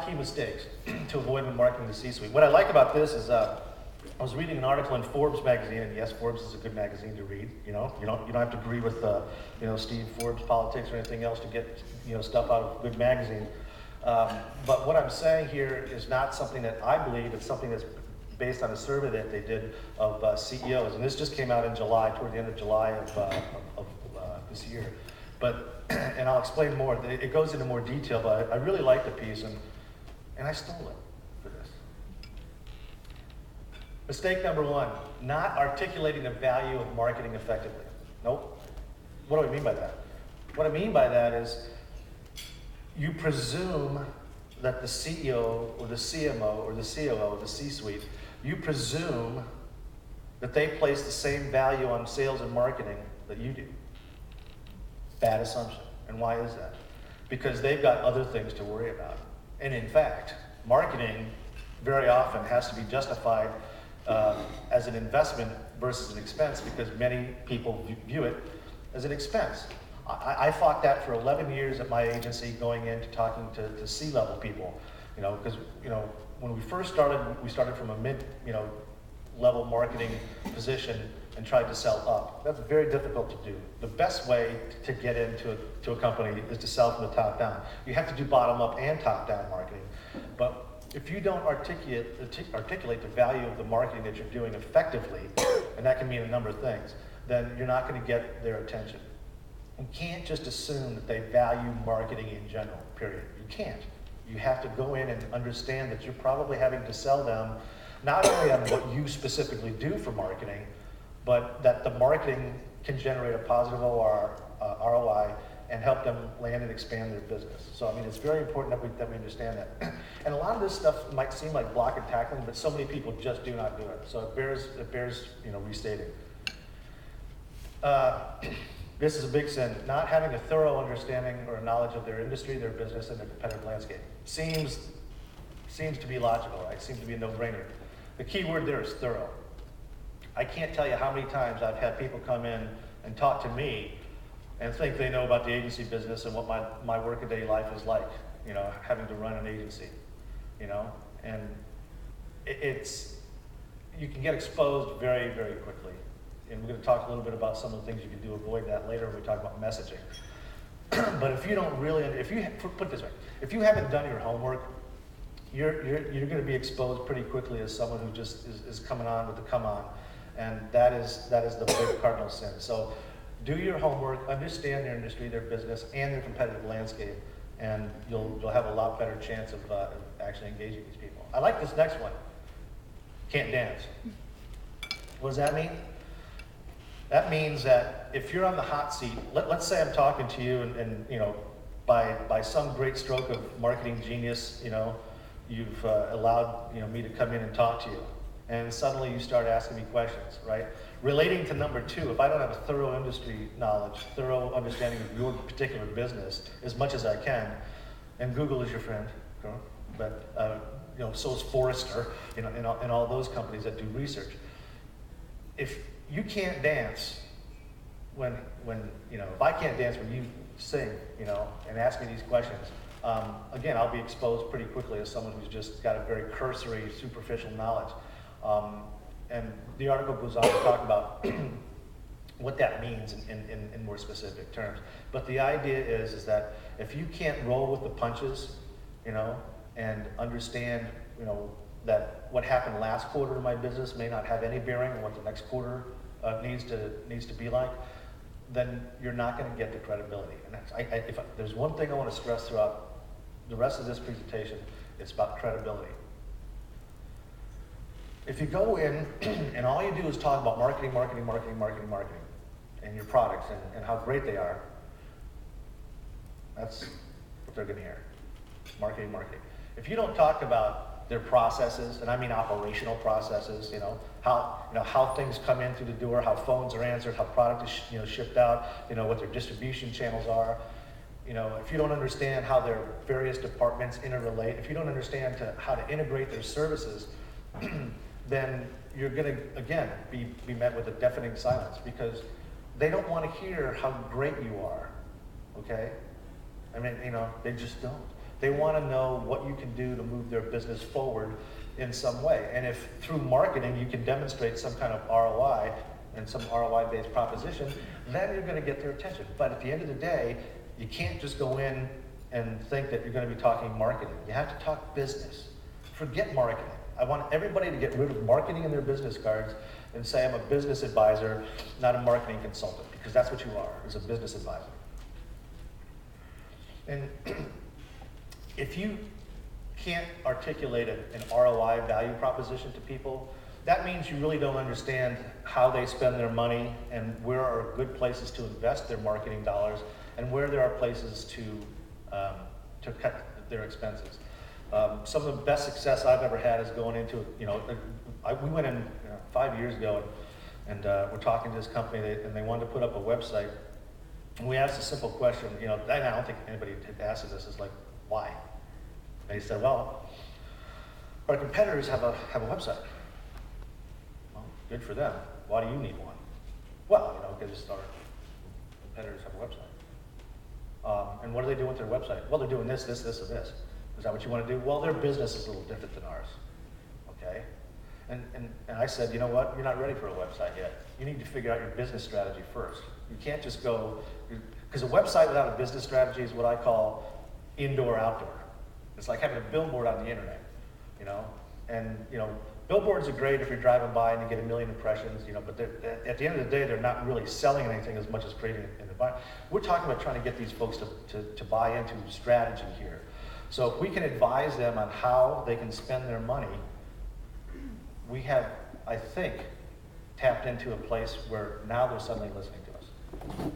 key mistakes to avoid when marketing the C-suite. What I like about this is I was reading an article in Forbes magazine, and yes, Forbes is a good magazine to read. You don't have to agree with Steve Forbes' politics or anything else to get stuff out of a good magazine. But what I'm saying here is not something that I believe. It's something that's based on a survey that they did of CEOs, and this just came out in July, toward the end of July of this year. But and I'll explain more. It goes into more detail, but I really like the piece, and I stole it for this. Mistake number one: not articulating the value of marketing effectively. Nope. What do I mean by that? What I mean by that is you presume that the CEO or the CMO or the COO or the C-suite, you presume that they place the same value on sales and marketing that you do. Bad assumption. And why is that? Because they've got other things to worry about. And in fact, marketing very often has to be justified as an investment versus an expense, because many people view it as an expense. I fought that for 11 years at my agency, going into talking to C-level people, because when we first started, we started from a mid-level marketing position and tried to sell up. That's very difficult to do. The best way to get into a company is to sell from the top down. You have to do bottom up and top down marketing, but if you don't articulate the value of the marketing that you're doing effectively, and that can mean a number of things, then you're not going to get their attention. You can't just assume that they value marketing in general, period. You can't. You have to go in and understand that you're probably having to sell them not only on what you specifically do for marketing, but that the marketing can generate a positive ROI and help them land and expand their business. So it's very important that we understand that. And a lot of this stuff might seem like block and tackling, but so many people just do not do it. So it bears restating. This is a big sin. Not having a thorough understanding or knowledge of their industry, their business, and their competitive landscape. Seems to be logical, right? Seems to be a no-brainer. The key word there is thorough. I can't tell you how many times I've had people come in and talk to me and think they know about the agency business and what my workaday life is like, having to run an agency, and you can get exposed very, very quickly. And we're going to talk a little bit about some of the things you can do to avoid that later when we talk about messaging. But if you don't really, put it this way, if you haven't done your homework, you're going to be exposed pretty quickly as someone who just is coming on with the come on, and that is the big cardinal sin. So do your homework, understand their industry, their business, and their competitive landscape, and you'll have a lot better chance of actually engaging these people. I like this next one. Can't dance. What does that mean? That means that if you're on the hot seat, let's say I'm talking to you and by some great stroke of marketing genius, you've allowed me to come in and talk to you, and suddenly you start asking me questions, right? Relating to number two, if I don't have a thorough industry knowledge, thorough understanding of your particular business as much as I can, and Google is your friend, but so is Forrester, and all those companies that do research. If you can't dance when if I can't dance when you sing, and ask me these questions, again, I'll be exposed pretty quickly as someone who's just got a very cursory, superficial knowledge. And the article goes on to talk about what that means in more specific terms. But the idea is that if you can't roll with the punches, and understand, that what happened last quarter in my business may not have any bearing on what the next quarter needs to be like, then you're not going to get the credibility. And if there's one thing I want to stress throughout the rest of this presentation, it's about credibility. If you go in and all you do is talk about marketing, and your products and how great they are, that's what they're going to hear. Marketing. If you don't talk about their processes, and I mean operational processes, how things come in through the door, how phones are answered, how product is shipped out, what their distribution channels are. If you don't understand how their various departments interrelate, if you don't understand how to integrate their services, then you're going to, again, be met with a deafening silence, because they don't want to hear how great you are, okay? They just don't. They want to know what you can do to move their business forward in some way. And if through marketing you can demonstrate some kind of ROI and some ROI-based proposition, then you're going to get their attention. But at the end of the day, you can't just go in and think that you're going to be talking marketing. You have to talk business. Forget marketing. I want everybody to get rid of marketing in their business cards and say, I'm a business advisor, not a marketing consultant, because that's what you are, is a business advisor. And if you can't articulate an ROI value proposition to people, that means you really don't understand how they spend their money and where are good places to invest their marketing dollars and where there are places to cut their expenses. Some of the best success I've ever had is going into, we went in 5 years ago and we're talking to this company and they wanted to put up a website. And we asked a simple question, I don't think anybody had asked this, is like, why? And he said, well, our competitors have a website. Well, good for them. Why do you need one? Well, because our competitors have a website. And what do they do with their website? Well, they're doing this, this, this, and this. Is that what you want to do? Well, their business is a little different than ours. Okay? And I said, you know what? You're not ready for a website yet. You need to figure out your business strategy first. You can't just go, because a website without a business strategy is what I call indoor-outdoor. It's like having a billboard on the internet, And, billboards are great if you're driving by and you get 1 million impressions, but at the end of the day, they're not really selling anything as much as creating an environment. We're talking about trying to get these folks to buy into strategy here. So if we can advise them on how they can spend their money, we have, I think, tapped into a place where now they're suddenly listening to us.